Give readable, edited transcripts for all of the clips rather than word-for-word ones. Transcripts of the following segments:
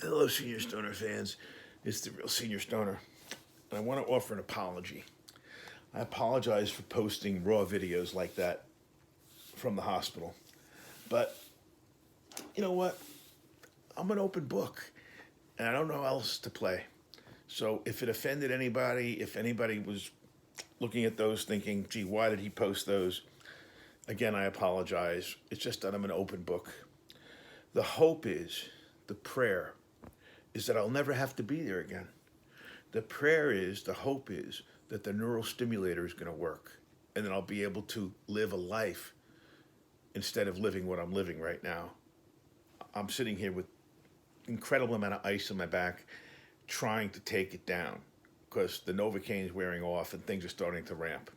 Hello, Senior Stoner fans. It's the real Senior Stoner. And I want to offer an apology. I apologize for posting raw videos like that from the hospital. But you know what? I'm an open book, and I don't know how else to play. So if it offended anybody, if anybody was looking at those thinking, gee, why did he post those? Again, I apologize. It's just that I'm an open book. The hope is, the prayer is that I'll never have to be there again. The prayer is, the hope is that the neural stimulator is going to work and that I'll be able to live a life instead of living what I'm living right now. I'm sitting here with incredible amount of ice on my back trying to take it down because the Novocaine is wearing off and things are starting to ramp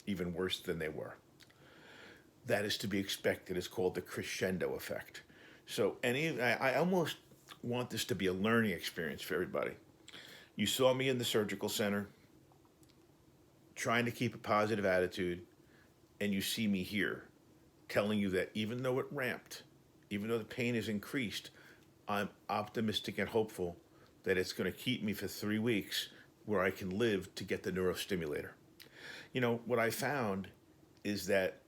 even worse than they were. That is to be expected. It's called the crescendo effect. So I almost want this to be a learning experience for everybody. You saw me in the surgical center trying to keep a positive attitude, and you see me here telling you that even though it ramped, even though the pain is increased, I'm optimistic and hopeful that it's going to keep me for 3 weeks where I can live to get the neurostimulator. You know, what I found is that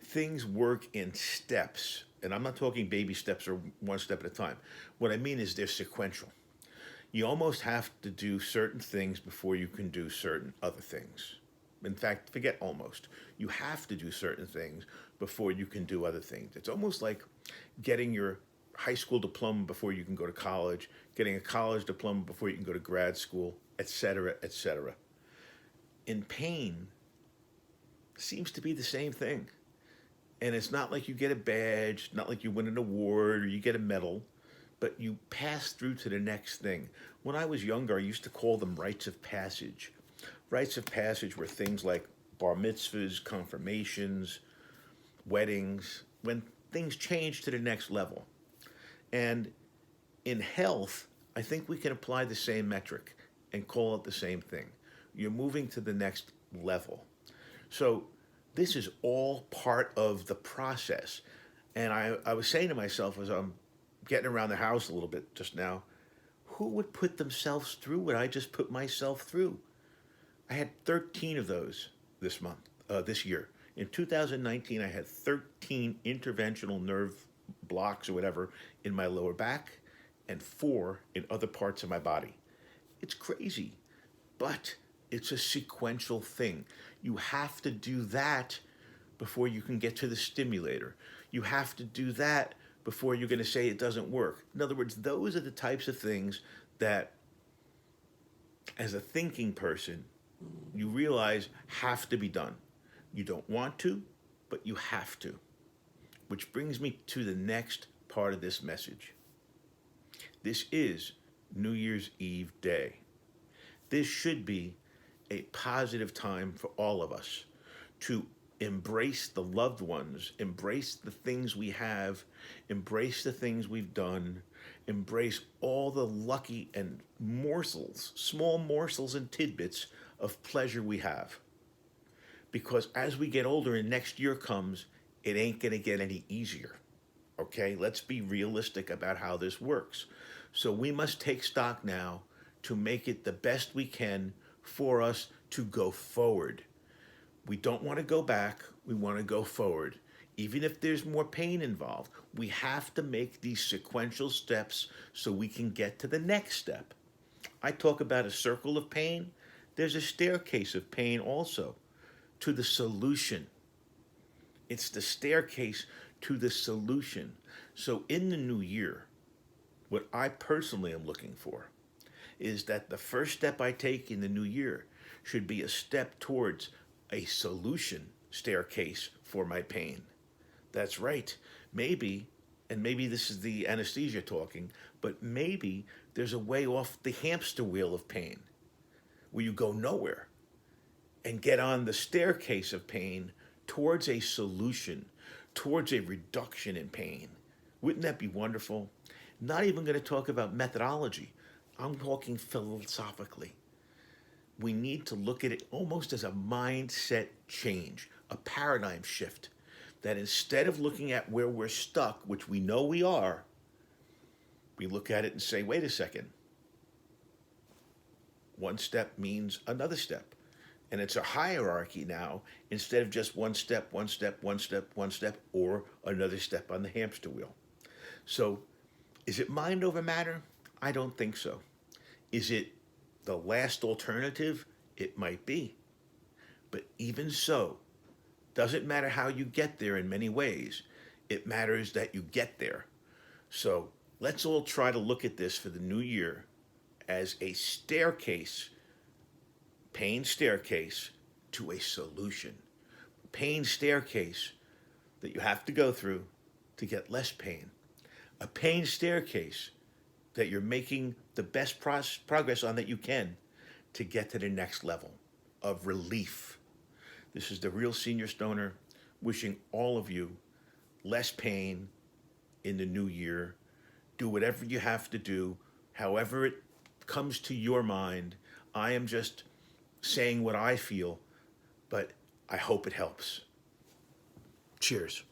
things work in steps, and I'm not talking baby steps or one step at a time. What I mean is they're sequential. You almost have to do certain things before you can do certain other things. In fact, forget almost. You have to do certain things before you can do other things. It's almost like getting your high school diploma before you can go to college, getting a college diploma before you can go to grad school, etc., etc. In pain, seems to be the same thing. And it's not like you get a badge, not like you win an award or you get a medal, but you pass through to the next thing. When I was younger, I used to call them rites of passage. Rites of passage were things like bar mitzvahs, confirmations, weddings, when things change to the next level. And in health, I think we can apply the same metric and call it the same thing. You're moving to the next level. So this is all part of the process. And I was saying to myself as I'm getting around the house a little bit just now, who would put themselves through what I just put myself through? I had 13 of those this year. In 2019, I had 13 interventional nerve blocks or whatever in my lower back and 4 in other parts of my body. It's crazy, but it's a sequential thing. You have to do that before you can get to the stimulator. You have to do that before you're going to say it doesn't work. In other words, those are the types of things that, as a thinking person, you realize have to be done. You don't want to, but you have to. Which brings me to the next part of this message. This is New Year's Eve day. This should be a positive time for all of us to embrace the loved ones, embrace the things we have, embrace the things we've done, embrace all the lucky and morsels, small morsels and tidbits of pleasure we have. Because as we get older and next year comes, it ain't going to get any easier. Okay, let's be realistic about how this works. So we must take stock now to make it the best we can for us to go forward. We don't want to go back, we want to go forward. Even if there's more pain involved, we have to make these sequential steps so we can get to the next step. I talk about a circle of pain. There's a staircase of pain also to the solution. It's the staircase to the solution. So in the new year, what I personally am looking for is that the first step I take in the new year should be a step towards a solution staircase for my pain. That's right. Maybe, and maybe this is the anesthesia talking, but maybe there's a way off the hamster wheel of pain where you go nowhere and get on the staircase of pain towards a solution, towards a reduction in pain. Wouldn't that be wonderful? Not even going to talk about methodology. I'm talking philosophically. We need to look at it almost as a mindset change, a paradigm shift. That instead of looking at where we're stuck, which we know we are, we look at it and say, wait a second. One step means another step. And it's a hierarchy now, instead of just one step, one step, one step, one step, or another step on the hamster wheel. So, is it mind over matter? I don't think so. Is it the last alternative? It might be. But even so, doesn't matter how you get there in many ways. It matters that you get there. So let's all try to look at this for the new year as a staircase, pain staircase to a solution. Pain staircase that you have to go through to get less pain. A pain staircase that you're making the best progress on that you can to get to the next level of relief. This is the Real Senior Stoner wishing all of you less pain in the new year. Do whatever you have to do, however it comes to your mind. I am just saying what I feel, but I hope it helps. Cheers.